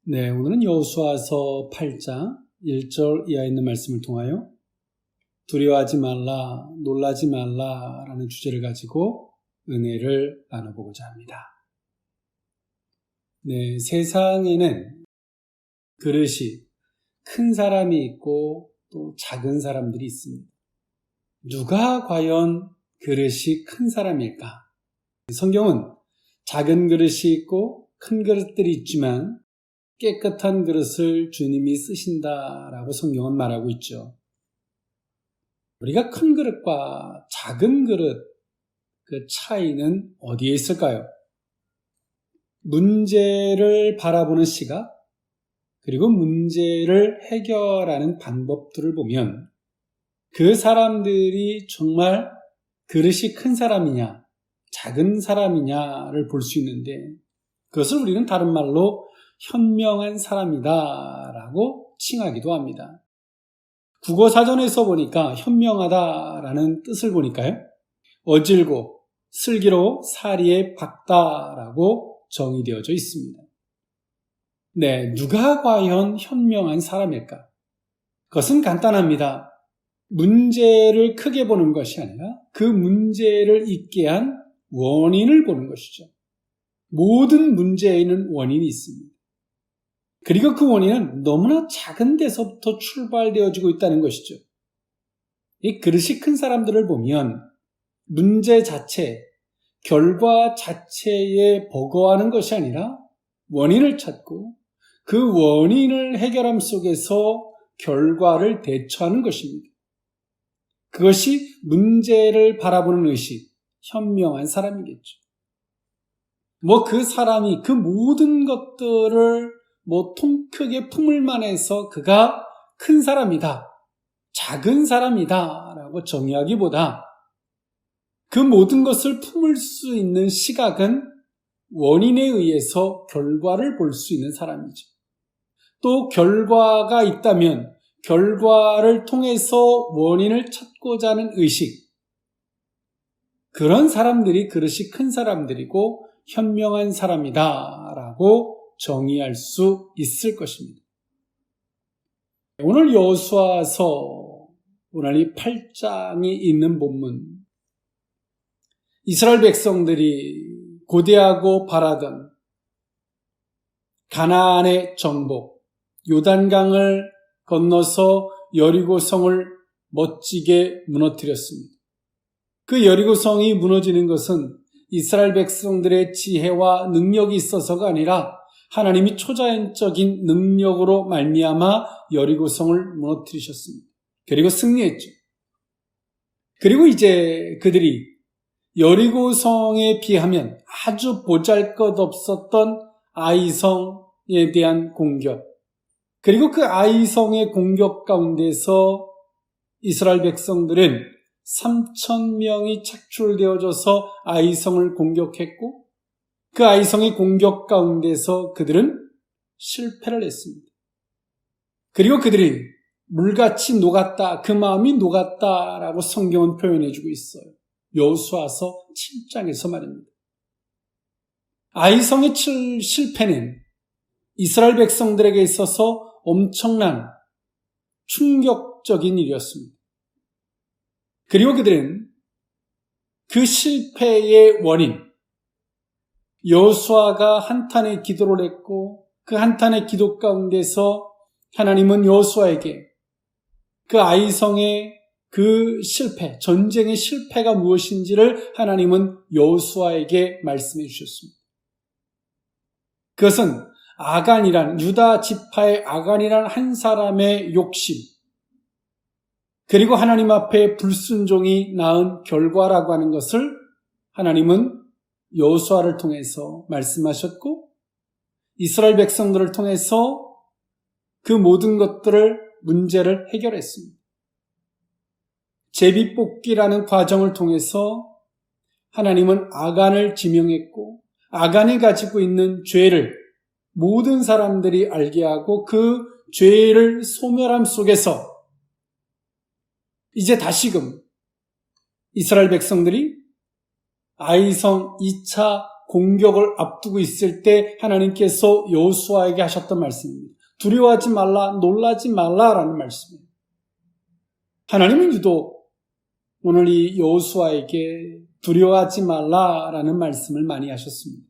네, 오늘은 여호수아서 8장 1절 이하에 있는 말씀을 통하여 두려워하지 말라, 놀라지 말라라는 주제를 가지고 은혜를 나눠보고자 합니다. 네, 세상에는 그릇이 큰 사람이 있고 또 작은 사람들이 있습니다. 누가 과연 그릇이 큰 사람일까? 성경은 작은 그릇이 있고 큰 그릇들이 있지만 깨끗한 그릇을 주님이 쓰신다라고 성경은 말하고 있죠. 우리가 큰 그릇과 작은 그릇, 그 차이는 어디에 있을까요? 문제를 바라보는 시각, 그리고 문제를 해결하는 방법들을 보면 그 사람들이 정말 그릇이 큰 사람이냐, 작은 사람이냐를 볼 수 있는데 그것을 우리는 다른 말로 현명한 사람이다라고 칭하기도 합니다. 국어사전에서 보니까 현명하다라는 뜻을 보니까요, 어질고 슬기로 사리에 박다라고 정의되어져 있습니다. 네, 누가 과연 현명한 사람일까? 그것은 간단합니다. 문제를 크게 보는 것이 아니라 그 문제를 있게 한 원인을 보는 것이죠. 모든 문제에는 원인이 있습니다. 그리고 그 원인은 너무나 작은 데서부터 출발되어지고 있다는 것이죠. 이 그릇이 큰 사람들을 보면 문제 자체, 결과 자체에 버거워하는 것이 아니라 원인을 찾고 그 원인을 해결함 속에서 결과를 대처하는 것입니다. 그것이 문제를 바라보는 의식, 현명한 사람이겠죠. 그 사람이 그 모든 것들을 통 크게 품을 만해서 그가 큰 사람이다, 작은 사람이다 라고 정의하기보다 그 모든 것을 품을 수 있는 시각은 원인에 의해서 결과를 볼 수 있는 사람이죠. 또 결과가 있다면 결과를 통해서 원인을 찾고자 하는 의식, 그런 사람들이 그릇이 큰 사람들이고 현명한 사람이다라고 정의할 수 있을 것입니다. 오늘 여호수아서 오늘 이 8장이 있는 본문, 이스라엘 백성들이 고대하고 바라던 가나안의 정복, 요단강을 건너서 여리고성을 멋지게 무너뜨렸습니다. 그 여리고성이 무너지는 것은 이스라엘 백성들의 지혜와 능력이 있어서가 아니라 하나님이 초자연적인 능력으로 말미암아 여리고성을 무너뜨리셨습니다. 그리고 승리했죠. 그리고 이제 그들이 여리고성에 비하면 아주 보잘것없었던 아이성에 대한 공격, 그리고 그 아이성의 공격 가운데서 이스라엘 백성들은 3,000명이 착출되어져서 아이성을 공격했고 그 아이성의 공격 가운데서 그들은 실패를 했습니다. 그리고 그들이 물같이 녹았다, 그 마음이 녹았다라고 성경은 표현해주고 있어요. 여호수아서 7장에서 말입니다. 아이성의 실패는 이스라엘 백성들에게 있어서 엄청난 충격적인 일이었습니다. 그리고 그들은 그 실패의 원인, 여호수아가 한탄의 기도를 했고 그 한탄의 기도 가운데서 하나님은 여호수아에게 그 아이성의 그 실패, 전쟁의 실패가 무엇인지를 하나님은 여호수아에게 말씀해 주셨습니다. 그것은 아간이란, 유다 지파의 아간이란 한 사람의 욕심, 그리고 하나님 앞에 불순종이 낳은 결과라고 하는 것을 하나님은 여호수아를 통해서 말씀하셨고 이스라엘 백성들을 통해서 그 모든 것들을, 문제를 해결했습니다. 제비뽑기라는 과정을 통해서 하나님은 아간을 지명했고 아간이 가지고 있는 죄를 모든 사람들이 알게 하고 그 죄를 소멸함 속에서 이제 다시금 이스라엘 백성들이 아이성 2차 공격을 앞두고 있을 때 하나님께서 여호수아에게 하셨던 말씀입니다. 두려워하지 말라, 놀라지 말라라는 말씀이에요. 하나님은 유독 오늘 이 여호수아에게 두려워하지 말라라는 말씀을 많이 하셨습니다.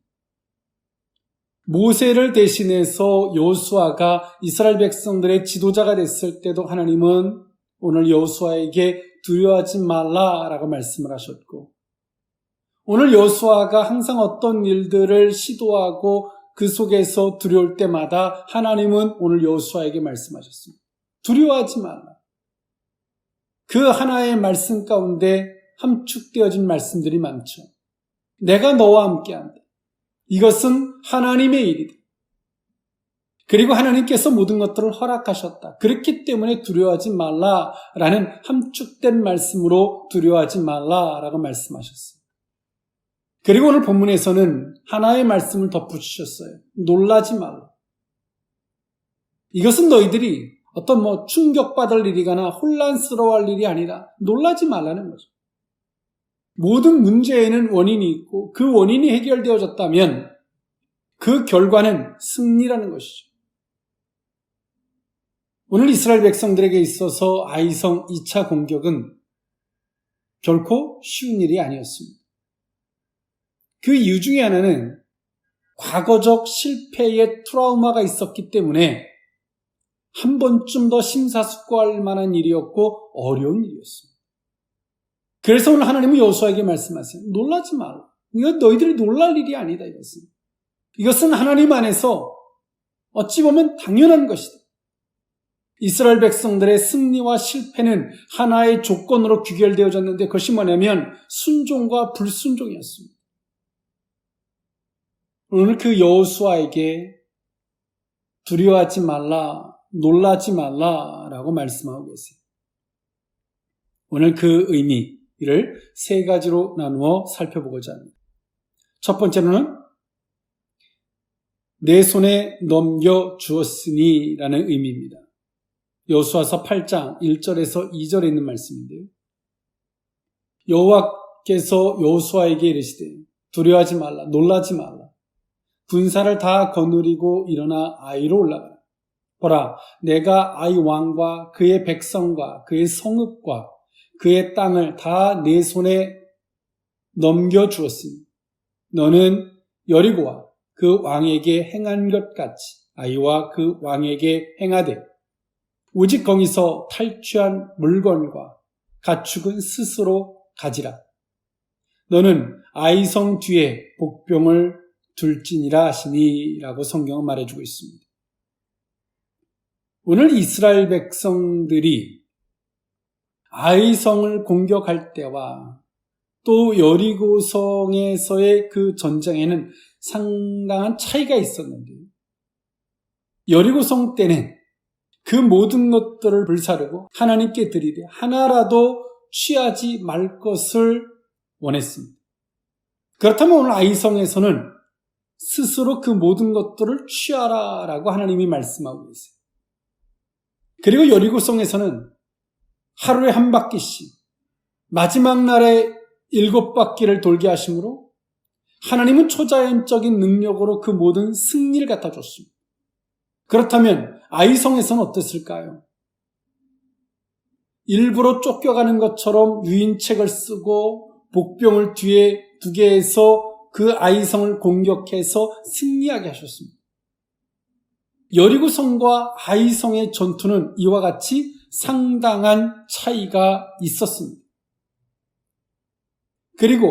모세를 대신해서 여호수아가 이스라엘 백성들의 지도자가 됐을 때도 하나님은 오늘 여호수아에게 두려워하지 말라라고 말씀을 하셨고, 오늘 여호수아가 항상 어떤 일들을 시도하고 그 속에서 두려울 때마다 하나님은 오늘 여호수아에게 말씀하셨습니다. 두려워하지 말라. 그 하나의 말씀 가운데 함축되어진 말씀들이 많죠. 내가 너와 함께한다. 이것은 하나님의 일이다. 그리고 하나님께서 모든 것들을 허락하셨다. 그렇기 때문에 두려워하지 말라라는 함축된 말씀으로 두려워하지 말라라고 말씀하셨어요. 그리고 오늘 본문에서는 하나의 말씀을 덧붙이셨어요. 놀라지 말라. 이것은 너희들이 어떤 충격받을 일이거나 혼란스러워할 일이 아니라 놀라지 말라는 거죠. 모든 문제에는 원인이 있고 그 원인이 해결되어졌다면 그 결과는 승리라는 것이죠. 오늘 이스라엘 백성들에게 있어서 아이성 2차 공격은 결코 쉬운 일이 아니었습니다. 그 이유 중에 하나는 과거적 실패의 트라우마가 있었기 때문에 한 번쯤 더 심사숙고할 만한 일이었고 어려운 일이었습니다. 그래서 오늘 하나님은 여호수아에게 말씀하세요. 놀라지 말라. 이건 너희들이 놀랄 일이 아니다. 이것은 하나님 안에서 어찌 보면 당연한 것이다. 이스라엘 백성들의 승리와 실패는 하나의 조건으로 귀결되어졌는데 그것이 뭐냐면 순종과 불순종이었습니다. 오늘 그 여호수아에게 두려워하지 말라, 놀라지 말라라고 말씀하고 계세요. 오늘 그 의미를 세 가지로 나누어 살펴보고자 합니다. 첫 번째로는 내 손에 넘겨주었으니 라는 의미입니다. 여호수아서 8장 1절에서 2절에 있는 말씀인데요. 여호와께서 여호수아에게 이르시되 두려워하지 말라, 놀라지 말라. 군사를 다 거느리고 일어나 아이로 올라가라. 보라, 내가 아이 왕과 그의 백성과 그의 성읍과 그의 땅을 다 내 손에 넘겨주었으니 너는 여리고와 그 왕에게 행한 것 같이 아이와 그 왕에게 행하되 오직 거기서 탈취한 물건과 가축은 스스로 가지라. 너는 아이성 뒤에 복병을 둘지니라 하시니 라고 성경은 말해주고 있습니다. 오늘 이스라엘 백성들이 아이성을 공격할 때와 또 여리고성에서의 그 전쟁에는 상당한 차이가 있었는데요. 여리고성 때는 그 모든 것들을 불사르고 하나님께 드리되 하나라도 취하지 말 것을 원했습니다. 그렇다면 오늘 아이성에서는 스스로 그 모든 것들을 취하라라고 하나님이 말씀하고 계세요. 그리고 여리고성에서는 하루에 한 바퀴씩 마지막 날에 7바퀴를 돌게 하심으로 하나님은 초자연적인 능력으로 그 모든 승리를 갖다 줬습니다. 그렇다면 아이성에서는 어땠을까요? 일부러 쫓겨가는 것처럼 유인책을 쓰고 복병을 뒤에 두게 해서 그 아이성을 공격해서 승리하게 하셨습니다. 여리고성과 아이성의 전투는 이와 같이 상당한 차이가 있었습니다. 그리고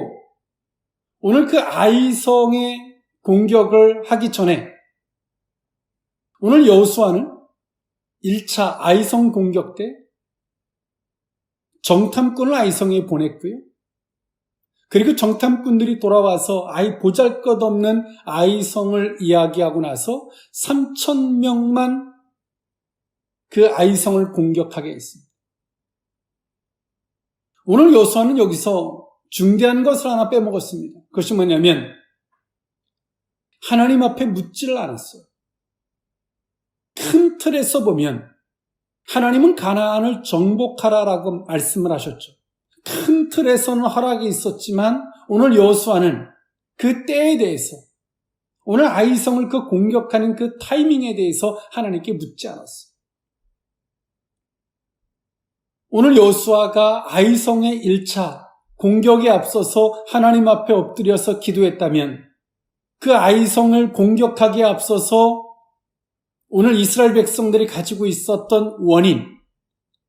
오늘 그 아이성의 공격을 하기 전에 오늘 여호수아는 1차 아이성 공격 때 정탐꾼을 아이성에 보냈고요. 그리고 정탐꾼들이 돌아와서 보잘것없는 아이성을 이야기하고 나서 3,000명만 그 아이성을 공격하게 했습니다. 오늘 여호수아는 여기서 중대한 것을 하나 빼먹었습니다. 그것이 뭐냐면 하나님 앞에 묻지를 않았어요. 큰 틀에서 보면 하나님은 가나안을 정복하라라고 말씀을 하셨죠. 큰 틀에서는 허락이 있었지만 오늘 여호수아는 그 때에 대해서, 오늘 아이성을 그 공격하는 그 타이밍에 대해서 하나님께 묻지 않았어요. 오늘 여호수아가 아이성의 1차 공격에 앞서서 하나님 앞에 엎드려서 기도했다면, 그 아이성을 공격하기에 앞서서 오늘 이스라엘 백성들이 가지고 있었던 원인,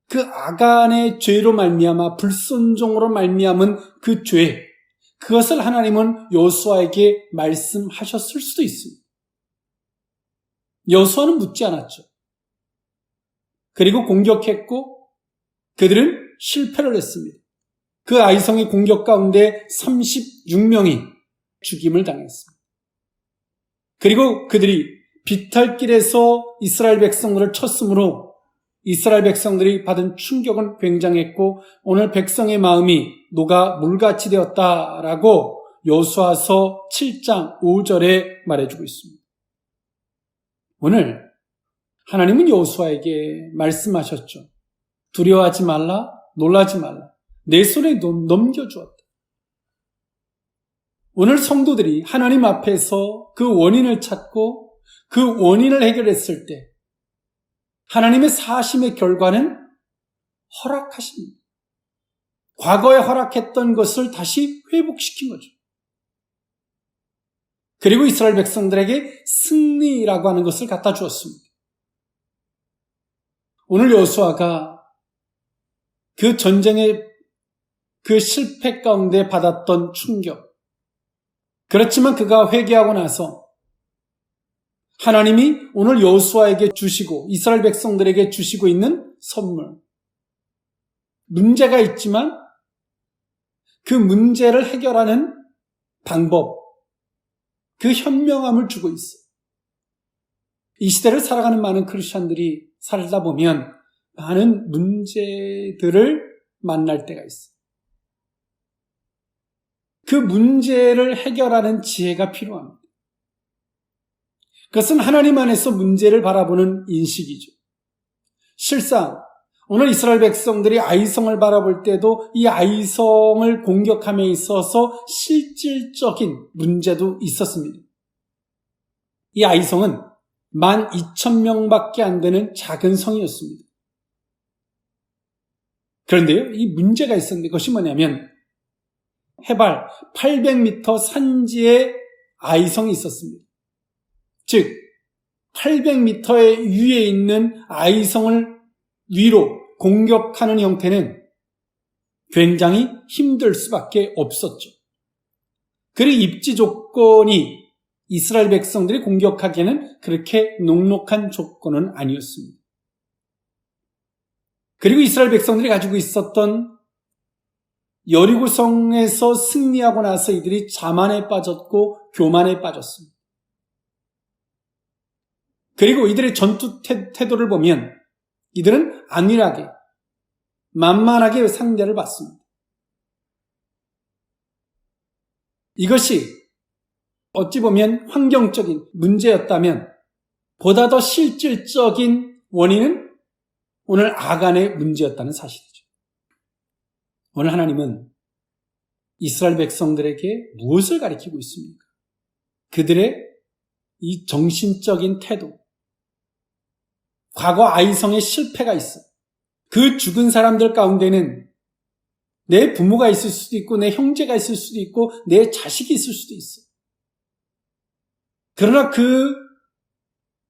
그 아간의 죄로 말미암아 불순종으로 말미암은 그 죄, 그것을 하나님은 여호수아에게 말씀하셨을 수도 있습니다. 여호수아는 묻지 않았죠. 그리고 공격했고 그들은 실패를 했습니다. 그 아이성의 공격 가운데 36명이 죽임을 당했습니다. 그리고 그들이 비탈길에서 이스라엘 백성들을 쳤으므로 이스라엘 백성들이 받은 충격은 굉장했고 오늘 백성의 마음이 녹아 물같이 되었다라고 여호수아서 7장 5절에 말해주고 있습니다. 오늘 하나님은 여호수아에게 말씀하셨죠. 두려워하지 말라, 놀라지 말라. 내 손에 넘겨주었다. 오늘 성도들이 하나님 앞에서 그 원인을 찾고 그 원인을 해결했을 때 하나님의 사심의 결과는 허락하십니다. 과거에 허락했던 것을 다시 회복시킨 거죠. 그리고 이스라엘 백성들에게 승리라고 하는 것을 갖다 주었습니다. 오늘 여호수아가 그 전쟁의 그 실패 가운데 받았던 충격, 그렇지만 그가 회개하고 나서 하나님이 오늘 여호수아에게 주시고 이스라엘 백성들에게 주시고 있는 선물, 문제가 있지만 그 문제를 해결하는 방법, 그 현명함을 주고 있어요. 이 시대를 살아가는 많은 크리스천들이 살다 보면 많은 문제들을 만날 때가 있어요. 그 문제를 해결하는 지혜가 필요합니다. 그것은 하나님 안에서 문제를 바라보는 인식이죠. 실상 오늘 이스라엘 백성들이 아이성을 바라볼 때도 이 아이성을 공격함에 있어서 실질적인 문제도 있었습니다. 이 아이성은 12,000명밖에 안 되는 작은 성이었습니다. 그런데요, 이 문제가 있었는데 그것이 뭐냐면 해발 800m 산지에 아이성이 있었습니다. 즉 800m의 위에 있는 아이성을 위로 공격하는 형태는 굉장히 힘들 수밖에 없었죠. 그리고 입지 조건이 이스라엘 백성들이 공격하기에는 그렇게 녹록한 조건은 아니었습니다. 그리고 이스라엘 백성들이 가지고 있었던 여리고성에서 승리하고 나서 이들이 자만에 빠졌고 교만에 빠졌습니다. 그리고 이들의 전투 태도를 보면 이들은 안일하게, 만만하게 상대를 받습니다. 이것이 어찌 보면 환경적인 문제였다면 보다 더 실질적인 원인은 오늘 아간의 문제였다는 사실이죠. 오늘 하나님은 이스라엘 백성들에게 무엇을 가리키고 있습니까? 그들의 이 정신적인 태도, 과거 아이성의 실패가 있어. 그 죽은 사람들 가운데는 내 부모가 있을 수도 있고 내 형제가 있을 수도 있고 내 자식이 있을 수도 있어. 그러나 그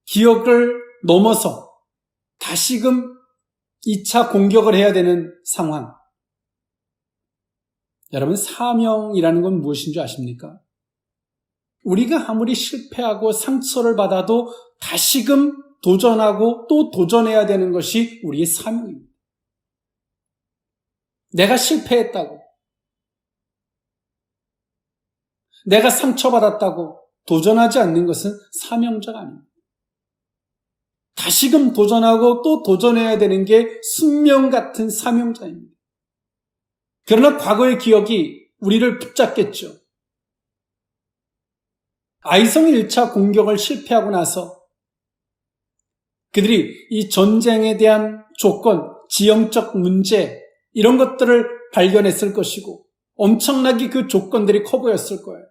기억을 넘어서 다시금 2차 공격을 해야 되는 상황. 여러분, 사명이라는 건 무엇인 줄 아십니까? 우리가 아무리 실패하고 상처를 받아도 다시금 도전하고 또 도전해야 되는 것이 우리의 사명입니다. 내가 실패했다고, 내가 상처받았다고 도전하지 않는 것은 사명자가 아닙니다. 다시금 도전하고 또 도전해야 되는 게 숙명 같은 사명자입니다. 그러나 과거의 기억이 우리를 붙잡겠죠. 아이성 1차 공격을 실패하고 나서 그들이 이 전쟁에 대한 조건, 지형적 문제 이런 것들을 발견했을 것이고 엄청나게 그 조건들이 커 보였을 거예요.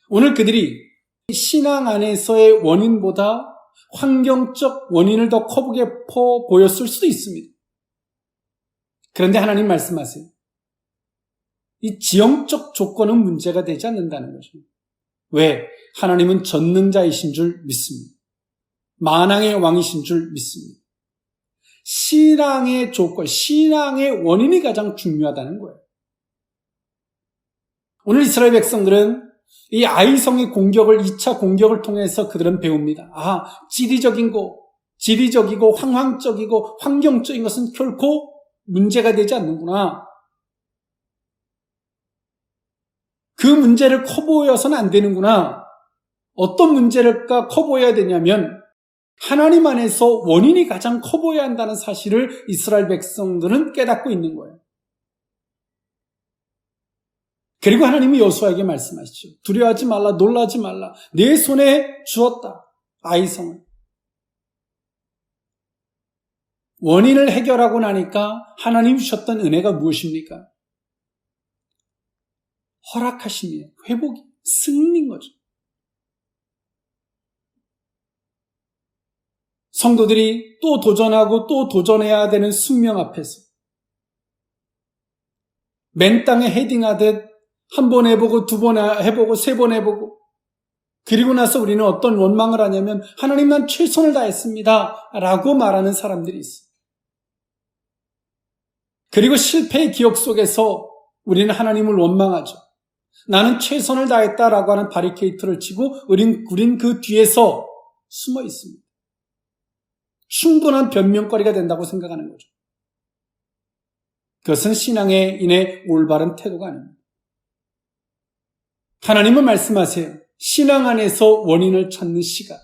오늘 그들이 신앙 안에서의 원인보다 환경적 원인을 더 커보게 보였을 수도 있습니다. 그런데 하나님 말씀하세요. 이 지형적 조건은 문제가 되지 않는다는 거죠. 왜? 하나님은 전능자이신 줄 믿습니다. 만왕의 왕이신 줄 믿습니다. 신앙의 조건, 신앙의 원인이 가장 중요하다는 거예요. 오늘 이스라엘 백성들은 이 아이성의 공격을 2차 공격을 통해서 그들은 배웁니다. 지리적이고 황황적이고 환경적인 것은 결코 문제가 되지 않는구나. 그 문제를 커보여서는 안 되는구나. 어떤 문제를 커보여야 되냐면 하나님 안에서 원인이 가장 커보여야 한다는 사실을 이스라엘 백성들은 깨닫고 있는 거예요. 그리고 하나님이 여호수아에게 말씀하시죠. 두려워하지 말라, 놀라지 말라. 내 손에 주었다. 아이성을. 원인을 해결하고 나니까 하나님 주셨던 은혜가 무엇입니까? 허락하심이에요. 회복이, 승리인 거죠. 성도들이 또 도전하고 또 도전해야 되는 숙명 앞에서 맨 땅에 헤딩하듯 한 번 해보고 두 번 해보고 세 번 해보고 그리고 나서 우리는 어떤 원망을 하냐면 하나님 난 최선을 다했습니다 라고 말하는 사람들이 있어요. 그리고 실패의 기억 속에서 우리는 하나님을 원망하죠. 나는 최선을 다했다라고 하는 바리케이트를 치고 우린 그 뒤에서 숨어 있습니다. 충분한 변명거리가 된다고 생각하는 거죠. 그것은 신앙에 인해 올바른 태도가 아닙니다. 하나님은 말씀하세요. 신앙 안에서 원인을 찾는 시각.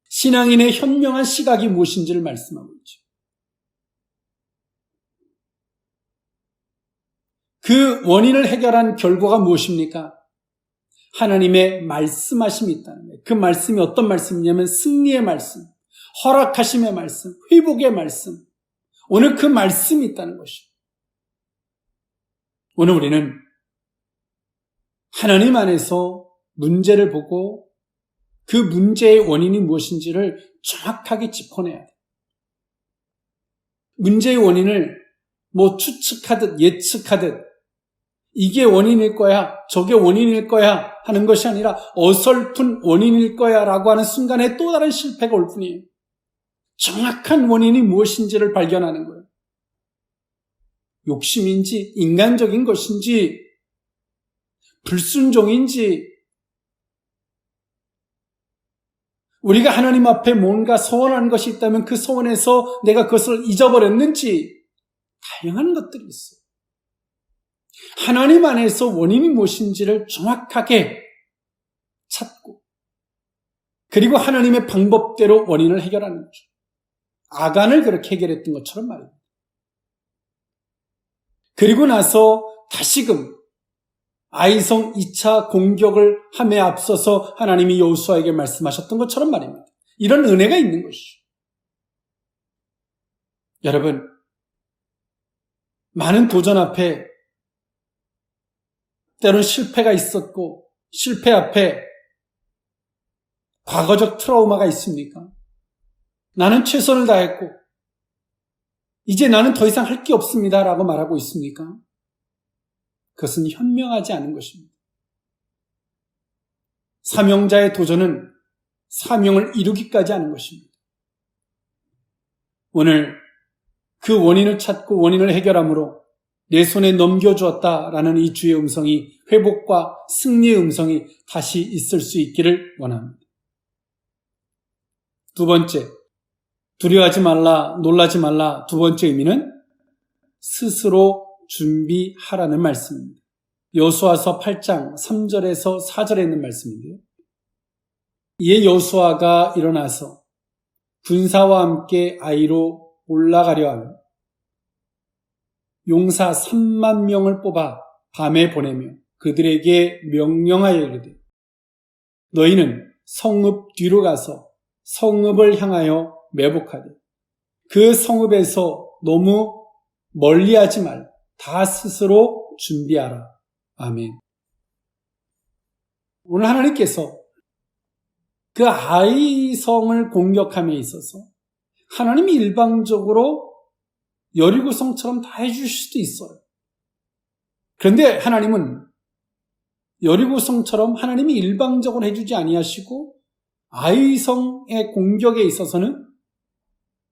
신앙인의 현명한 시각이 무엇인지를 말씀하고 있죠. 그 원인을 해결한 결과가 무엇입니까? 하나님의 말씀하심이 있다는 거예요. 그 말씀이 어떤 말씀이냐면 승리의 말씀, 허락하심의 말씀, 회복의 말씀. 오늘 그 말씀이 있다는 것이죠. 오늘 우리는 하나님 안에서 문제를 보고 그 문제의 원인이 무엇인지를 정확하게 짚어내야 돼요. 문제의 원인을 추측하듯 예측하듯 이게 원인일 거야, 저게 원인일 거야 하는 것이 아니라 어설픈 원인일 거야 라고 하는 순간에 또 다른 실패가 올 뿐이에요. 정확한 원인이 무엇인지를 발견하는 거예요. 욕심인지 인간적인 것인지 불순종인지 우리가 하나님 앞에 뭔가 소원하는 것이 있다면 그 소원에서 내가 그것을 잊어버렸는지 다양한 것들이 있어요. 하나님 안에서 원인이 무엇인지를 정확하게 찾고 그리고 하나님의 방법대로 원인을 해결하는 거죠. 아간을 그렇게 해결했던 것처럼 말입니다. 그리고 나서 다시금 아이성 2차 공격을 함에 앞서서 하나님이 여호수아에게 말씀하셨던 것처럼 말입니다. 이런 은혜가 있는 것이죠. 여러분, 많은 도전 앞에 때로는 실패가 있었고 실패 앞에 과거적 트라우마가 있습니까? 나는 최선을 다했고 이제 나는 더 이상 할 게 없습니다 라고 말하고 있습니까? 그것은 현명하지 않은 것입니다. 사명자의 도전은 사명을 이루기까지 하는 것입니다. 오늘 그 원인을 찾고 원인을 해결함으로 내 손에 넘겨주었다라는 이 주의 음성이 회복과 승리의 음성이 다시 있을 수 있기를 원합니다. 두 번째, 두려워하지 말라, 놀라지 말라. 두 번째 의미는 스스로 준비하라는 말씀입니다. 여호수아서 8장 3절에서 4절에 있는 말씀인데요. 이에 여호수아가 일어나서 군사와 함께 아이로 올라가려 하며 용사 3만 명을 뽑아 밤에 보내며 그들에게 명령하여 이르되 너희는 성읍 뒤로 가서 성읍을 향하여 매복하되 그 성읍에서 너무 멀리하지 말고 다 스스로 준비하라. 아멘. 오늘 하나님께서 그 아이성을 공격함에 있어서 하나님이 일방적으로 여리고성처럼 다 해주실 수도 있어요. 그런데 하나님은 여리고성처럼 하나님이 일방적으로 해주지 아니하시고 아이성의 공격에 있어서는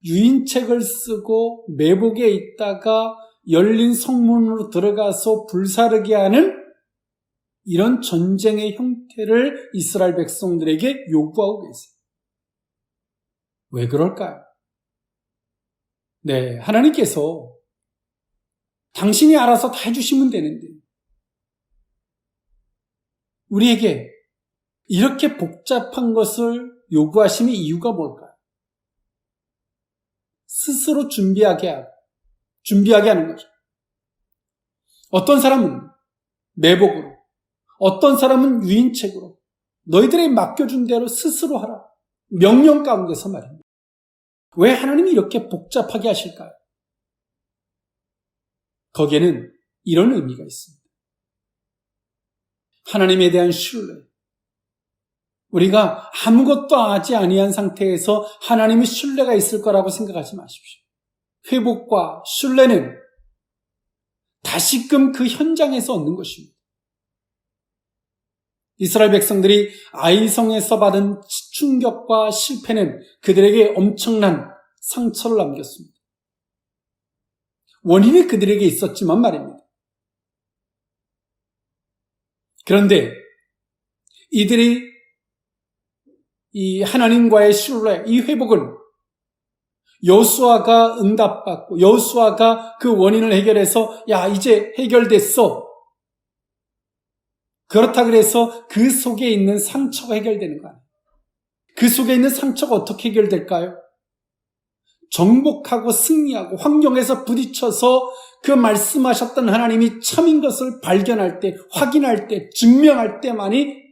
유인책을 쓰고 매복에 있다가 열린 성문으로 들어가서 불사르게 하는 이런 전쟁의 형태를 이스라엘 백성들에게 요구하고 계세요. 왜 그럴까요? 네, 하나님께서 당신이 알아서 다 해주시면 되는데 우리에게 이렇게 복잡한 것을 요구하시는 이유가 뭘까요? 스스로 준비하게 하는 거죠. 어떤 사람은 매복으로, 어떤 사람은 유인책으로 너희들에게 맡겨준 대로 스스로 하라. 명령 가운데서 말입니다. 왜 하나님이 이렇게 복잡하게 하실까요? 거기에는 이런 의미가 있습니다. 하나님에 대한 신뢰. 우리가 아무것도 하지 아니한 상태에서 하나님의 신뢰가 있을 거라고 생각하지 마십시오. 회복과 신뢰는 다시금 그 현장에서 얻는 것입니다. 이스라엘 백성들이 아이성에서 받은 충격과 실패는 그들에게 엄청난 상처를 남겼습니다. 원인이 그들에게 있었지만 말입니다. 그런데 이들이 이 하나님과의 신뢰, 이 회복은 여호수아가 응답받고 여호수아가 그 원인을 해결해서 야 이제 해결됐어. 그렇다 그래서 그 속에 있는 상처가 해결되는 거 아니에요. 그 속에 있는 상처가 어떻게 해결될까요? 정복하고 승리하고 환경에서 부딪혀서 그 말씀하셨던 하나님이 참인 것을 발견할 때, 확인할 때, 증명할 때만이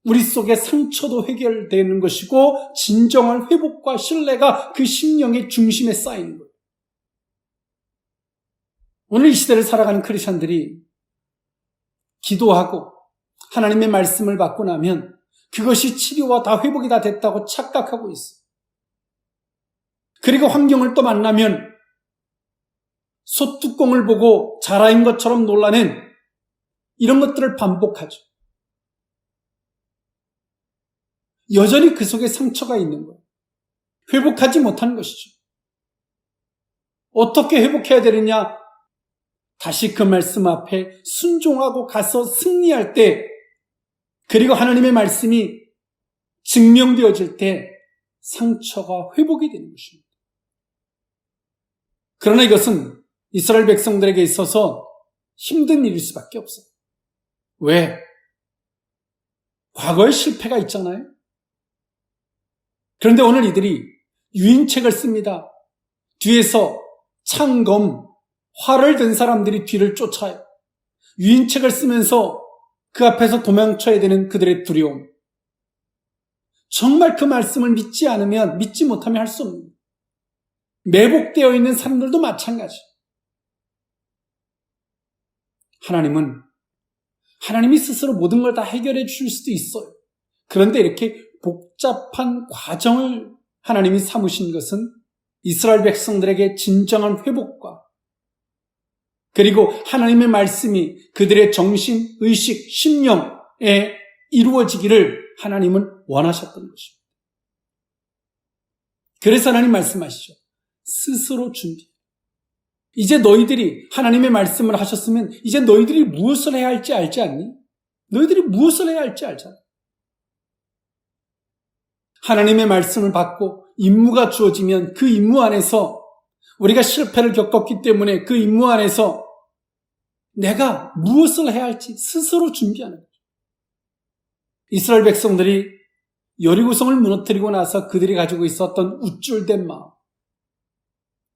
우리 속의 상처도 해결되는 것이고 진정한 회복과 신뢰가 그 심령의 중심에 쌓이는 거예요. 오늘 이 시대를 살아가는 크리스천들이 기도하고 하나님의 말씀을 받고 나면 그것이 치료와 다 회복이 다 됐다고 착각하고 있어요. 그리고 환경을 또 만나면 솥뚜껑을 보고 자라인 것처럼 놀라는 이런 것들을 반복하죠. 여전히 그 속에 상처가 있는 거예요. 회복하지 못한 것이죠. 어떻게 회복해야 되느냐? 다시 그 말씀 앞에 순종하고 가서 승리할 때, 그리고 하나님의 말씀이 증명되어질 때 상처가 회복이 되는 것입니다. 그러나 이것은 이스라엘 백성들에게 있어서 힘든 일일 수밖에 없어요. 왜? 과거의 실패가 있잖아요. 그런데 오늘 이들이 유인책을 씁니다. 뒤에서 창검, 활을 든 사람들이 뒤를 쫓아요. 유인책을 쓰면서 그 앞에서 도망쳐야 되는 그들의 두려움. 정말 그 말씀을 믿지 못하면 할 수 없는, 매복되어 있는 사람들도 마찬가지. 하나님이 스스로 모든 걸 다 해결해 주실 수도 있어요. 그런데 이렇게 복잡한 과정을 하나님이 삼으신 것은 이스라엘 백성들에게 진정한 회복과 그리고 하나님의 말씀이 그들의 정신, 의식, 심령에 이루어지기를 하나님은 원하셨던 것입니다. 그래서 하나님 말씀하시죠. 스스로 준비. 이제 너희들이 하나님의 말씀을 하셨으면 이제 너희들이 무엇을 해야 할지 알지 않니? 너희들이 무엇을 해야 할지 알잖아. 하나님의 말씀을 받고 임무가 주어지면 그 임무 안에서 우리가 실패를 겪었기 때문에 그 임무 안에서 내가 무엇을 해야 할지 스스로 준비하는 거죠. 이스라엘 백성들이 여리고성을 무너뜨리고 나서 그들이 가지고 있었던 우쭐된 마음,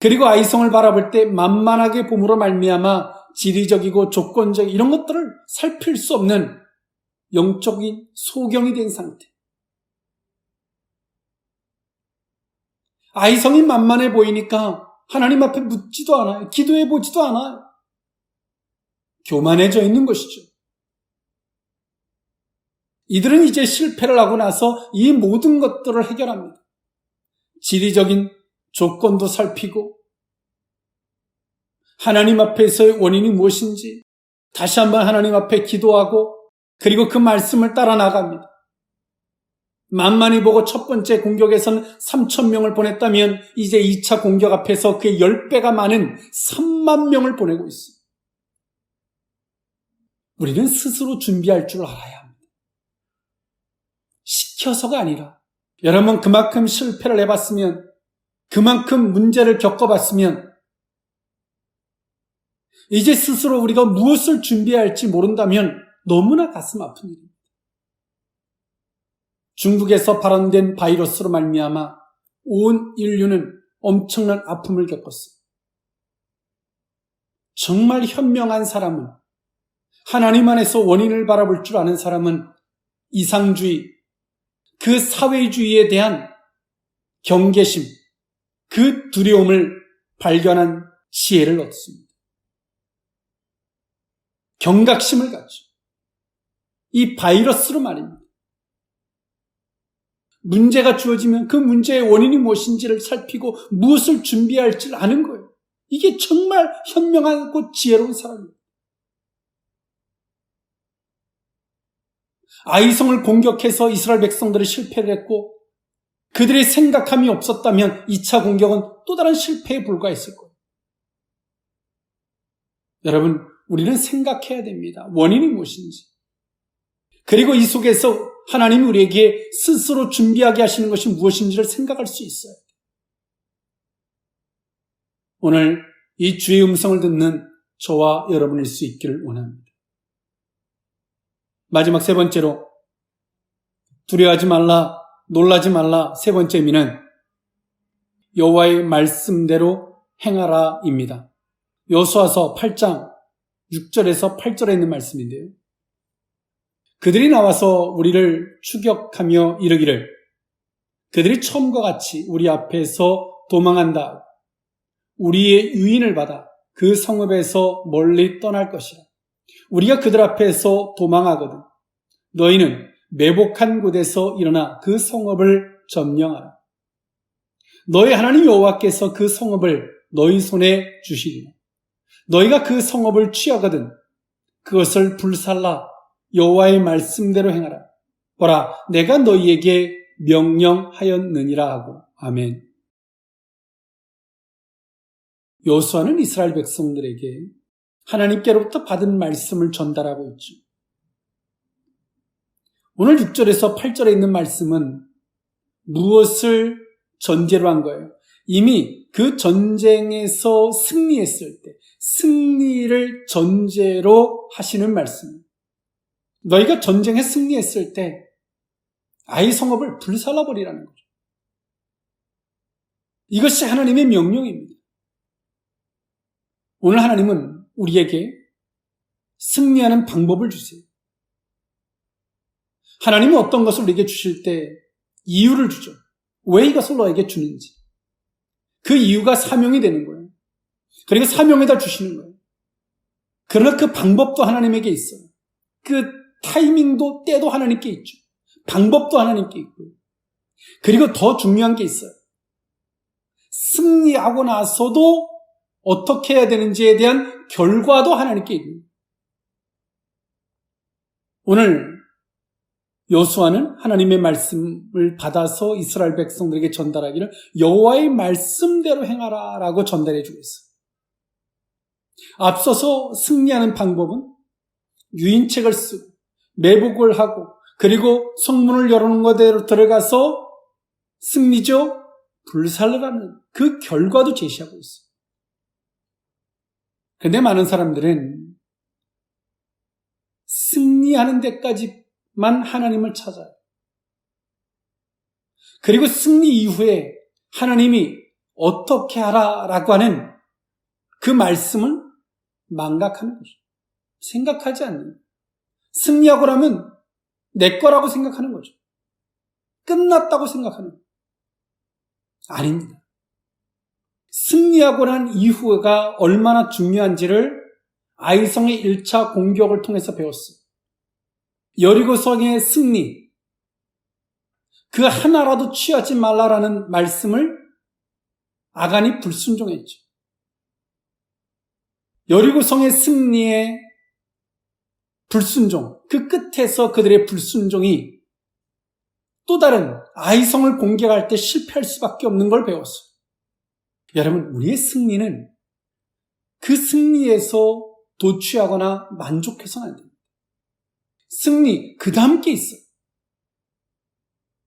그리고 아이성을 바라볼 때 만만하게 봄으로 말미암아 지리적이고 조건적 이런 것들을 살필 수 없는 영적인 소경이 된 상태. 아이성이 만만해 보이니까 하나님 앞에 묻지도 않아요. 기도해 보지도 않아요. 교만해져 있는 것이죠. 이들은 이제 실패를 하고 나서 이 모든 것들을 해결합니다. 지리적인 조건도 살피고 하나님 앞에서의 원인이 무엇인지 다시 한번 하나님 앞에 기도하고 그리고 그 말씀을 따라 나갑니다. 만만히 보고 첫 번째 공격에서는 3,000명을 보냈다면 이제 2차 공격 앞에서 그의 10배가 많은 3만 명을 보내고 있습니다. 우리는 스스로 준비할 줄 알아야 합니다. 시켜서가 아니라 여러분 그만큼 실패를 해봤으면 그만큼 문제를 겪어봤으면 이제 스스로 우리가 무엇을 준비해야 할지 모른다면 너무나 가슴 아픈 일입니다. 중국에서 발원된 바이러스로 말미암아 온 인류는 엄청난 아픔을 겪었어요. 정말 현명한 사람은, 하나님 안에서 원인을 바라볼 줄 아는 사람은 이상주의, 그 사회주의에 대한 경계심, 그 두려움을 발견한 지혜를 얻습니다. 경각심을 갖죠. 이 바이러스로 말입니다. 문제가 주어지면 그 문제의 원인이 무엇인지를 살피고 무엇을 준비해야 할지를 아는 거예요. 이게 정말 현명하고 지혜로운 사람입니다. 아이성을 공격해서 이스라엘 백성들이 실패를 했고 그들의 생각함이 없었다면 2차 공격은 또 다른 실패에 불과했을 거예요. 여러분, 우리는 생각해야 됩니다. 원인이 무엇인지. 그리고 이 속에서 하나님이 우리에게 스스로 준비하게 하시는 것이 무엇인지를 생각할 수 있어요. 오늘 이 주의 음성을 듣는 저와 여러분일 수 있기를 원합니다. 마지막 세 번째로 두려워하지 말라, 놀라지 말라. 세 번째 의미는 여호와의 말씀대로 행하라입니다. 여호수아서 8장 6절에서 8절에 있는 말씀인데요. 그들이 나와서 우리를 추격하며 이르기를 그들이 처음과 같이 우리 앞에서 도망한다. 우리의 유인을 받아 그 성읍에서 멀리 떠날 것이라. 우리가 그들 앞에서 도망하거든. 너희는 매복한 곳에서 일어나 그 성읍을 점령하라. 너희 하나님 여호와께서 그 성읍을 너희 손에 주시리라. 너희가 그 성읍을 취하거든 그것을 불살라 여호와의 말씀대로 행하라. 보라, 내가 너희에게 명령하였느니라 하고. 아멘. 여호수아는 이스라엘 백성들에게 하나님께로부터 받은 말씀을 전달하고 있죠. 오늘 6절에서 8절에 있는 말씀은 무엇을 전제로 한 거예요? 이미 그 전쟁에서 승리했을 때 승리를 전제로 하시는 말씀입니다. 너희가 전쟁에 승리했을 때 아이 성읍을 불살라버리라는 거죠. 이것이 하나님의 명령입니다. 오늘 하나님은 우리에게 승리하는 방법을 주세요. 하나님은 어떤 것을 우리에게 주실 때 이유를 주죠. 왜 이것을 너에게 주는지. 그 이유가 사명이 되는 거예요. 그리고 사명에다 주시는 거예요. 그러나 그 방법도 하나님에게 있어요. 그 타이밍도 때도 하나님께 있죠. 방법도 하나님께 있고요. 그리고 더 중요한 게 있어요. 승리하고 나서도 어떻게 해야 되는지에 대한 결과도 하나님께 있는. 오늘 여호수아는 하나님의 말씀을 받아서 이스라엘 백성들에게 전달하기를 여호와의 말씀대로 행하라라고 전달해 주고 있어요. 앞서서 승리하는 방법은 유인책을 쓰고 매복을 하고 그리고 성문을 열어놓은 것대로 들어가서 승리죠. 불살라라는 그 결과도 제시하고 있어요. 그런데 많은 사람들은 승리하는 데까지만 하나님을 찾아요. 그리고 승리 이후에 하나님이 어떻게 하라라고 하는 그 말씀을 망각하는 거죠. 생각하지 않는. 승리하고 나면 내 거라고 생각하는 거죠. 끝났다고 생각하는 거죠. 아닙니다. 승리하고 난 이후가 얼마나 중요한지를 아이성의 1차 공격을 통해서 배웠어요. 여리고성의 승리, 그 하나라도 취하지 말라라는 말씀을 아간이 불순종했죠. 여리고성의 승리의 불순종, 그 끝에서 그들의 불순종이 또 다른 아이성을 공격할 때 실패할 수밖에 없는 걸 배웠어요. 여러분, 우리의 승리는 그 승리에서 도취하거나 만족해서는 안 됩니다. 승리, 그 다음 게 있어요.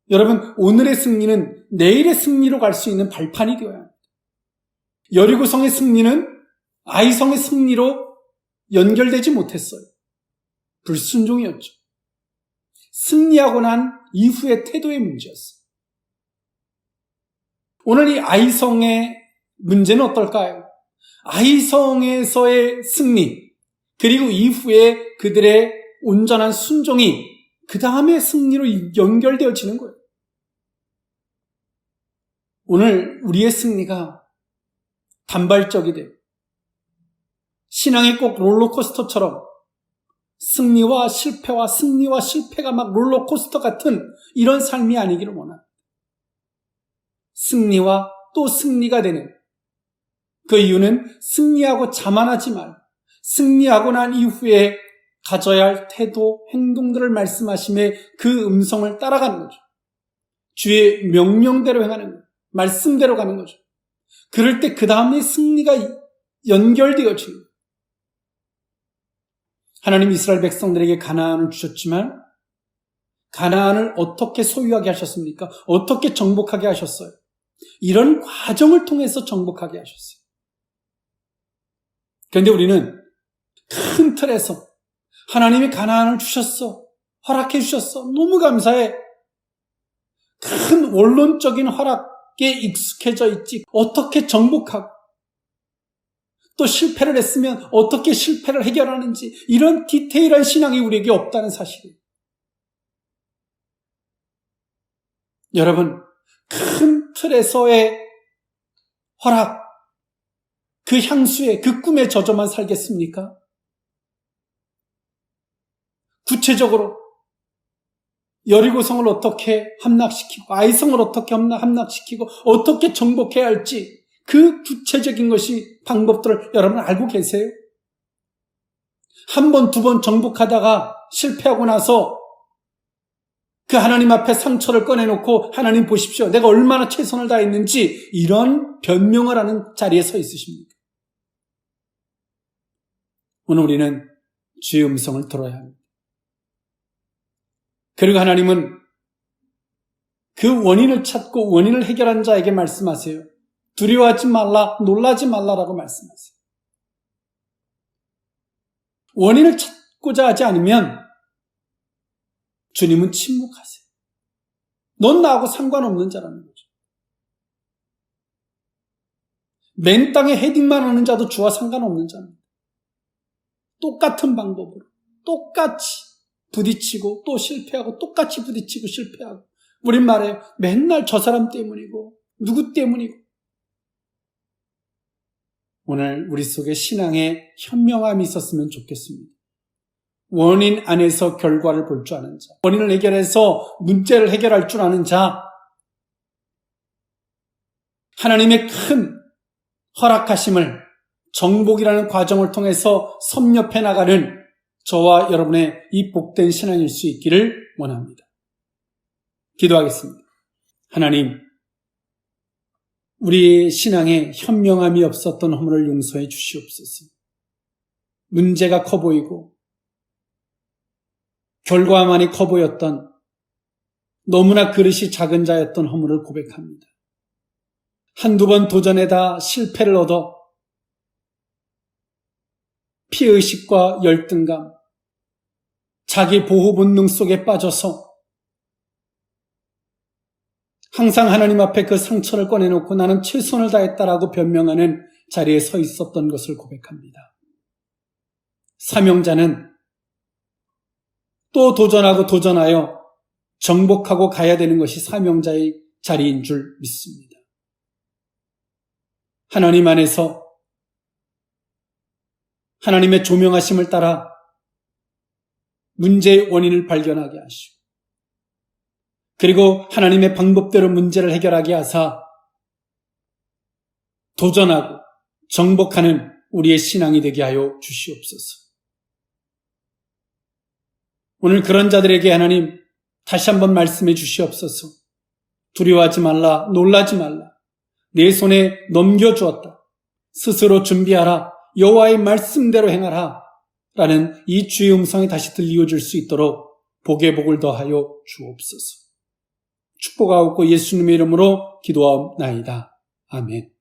여러분, 오늘의 승리는 내일의 승리로 갈 수 있는 발판이 되어야 합니다. 여리고성의 승리는 아이성의 승리로 연결되지 못했어요. 불순종이었죠. 승리하고 난 이후의 태도의 문제였어요. 오늘 이 아이성의 문제는 어떨까요? 아이성에서의 승리, 그리고 이후에 그들의 온전한 순종이 그 다음의 승리로 연결되어지는 거예요. 오늘 우리의 승리가 단발적이 돼요. 신앙이 꼭 롤러코스터처럼 승리와 실패와 승리와 실패가 막 롤러코스터 같은 이런 삶이 아니기를 원합니다. 승리와 또 승리가 되는, 그 이유는 승리하고 자만하지 말, 승리하고 난 이후에 가져야 할 태도, 행동들을 말씀하심에 그 음성을 따라가는 거죠. 주의 명령대로 행하는 거예요. 말씀대로 가는 거죠. 그럴 때 그 다음에 승리가 연결되어지는 거예요. 하나님 이스라엘 백성들에게 가나안을 주셨지만 가나안을 어떻게 소유하게 하셨습니까? 어떻게 정복하게 하셨어요? 이런 과정을 통해서 정복하게 하셨어요. 그런데 우리는 큰 틀에서 하나님이 가나안을 주셨어, 허락해 주셨어, 너무 감사해. 큰 원론적인 허락에 익숙해져 있지, 어떻게 정복하고 또 실패를 했으면 어떻게 실패를 해결하는지, 이런 디테일한 신앙이 우리에게 없다는 사실이에요. 여러분, 큰 틀에서의 허락, 그 향수에, 그 꿈에 젖어만 살겠습니까? 구체적으로 여리고성을 어떻게 함락시키고 아이성을 어떻게 함락시키고 어떻게 정복해야 할지, 그 구체적인 것이 방법들을 여러분 알고 계세요? 한 번, 두 번 정복하다가 실패하고 나서 그 하나님 앞에 상처를 꺼내놓고 하나님 보십시오, 내가 얼마나 최선을 다했는지, 이런 변명을 하는 자리에 서 있으십니까? 오늘 우리는 주의 음성을 들어야 합니다. 그리고 하나님은 그 원인을 찾고 원인을 해결한 자에게 말씀하세요. 두려워하지 말라, 놀라지 말라라고 말씀하세요. 원인을 찾고자 하지 않으면 주님은 침묵하세요. 넌 나하고 상관없는 자라는 거죠. 맨 땅에 헤딩만 하는 자도 주와 상관없는 자입니다. 똑같은 방법으로 똑같이 부딪히고 또 실패하고 똑같이 부딪히고 실패하고, 우린 말해요. 맨날 저 사람 때문이고 누구 때문이고. 오늘 우리 속에 신앙의 현명함이 있었으면 좋겠습니다. 원인 안에서 결과를 볼 줄 아는 자, 원인을 해결해서 문제를 해결할 줄 아는 자, 하나님의 큰 허락하심을 정복이라는 과정을 통해서 섭렵해 나가는 저와 여러분의 이 복된 신앙일 수 있기를 원합니다. 기도하겠습니다. 하나님, 우리 신앙에 현명함이 없었던 허물을 용서해 주시옵소서. 문제가 커 보이고 결과만이 커 보였던, 너무나 그릇이 작은 자였던 허물을 고백합니다. 한두 번 도전에다 실패를 얻어 피의식과 열등감, 자기 보호 본능 속에 빠져서 항상 하나님 앞에 그 상처를 꺼내놓고 나는 최선을 다했다라고 변명하는 자리에 서 있었던 것을 고백합니다. 사명자는 또 도전하고 도전하여 정복하고 가야 되는 것이 사명자의 자리인 줄 믿습니다. 하나님 안에서 하나님의 조명하심을 따라 문제의 원인을 발견하게 하시고 그리고 하나님의 방법대로 문제를 해결하게 하사 도전하고 정복하는 우리의 신앙이 되게 하여 주시옵소서. 오늘 그런 자들에게 하나님 다시 한번 말씀해 주시옵소서. 두려워하지 말라, 놀라지 말라. 내 손에 넘겨주었다. 스스로 준비하라. 여호와의 말씀대로 행하라. 라는 이 주의 음성이 다시 들려줄 수 있도록 복의 복을 더하여 주옵소서. 축복하옵고 예수님의 이름으로 기도하옵나이다. 아멘.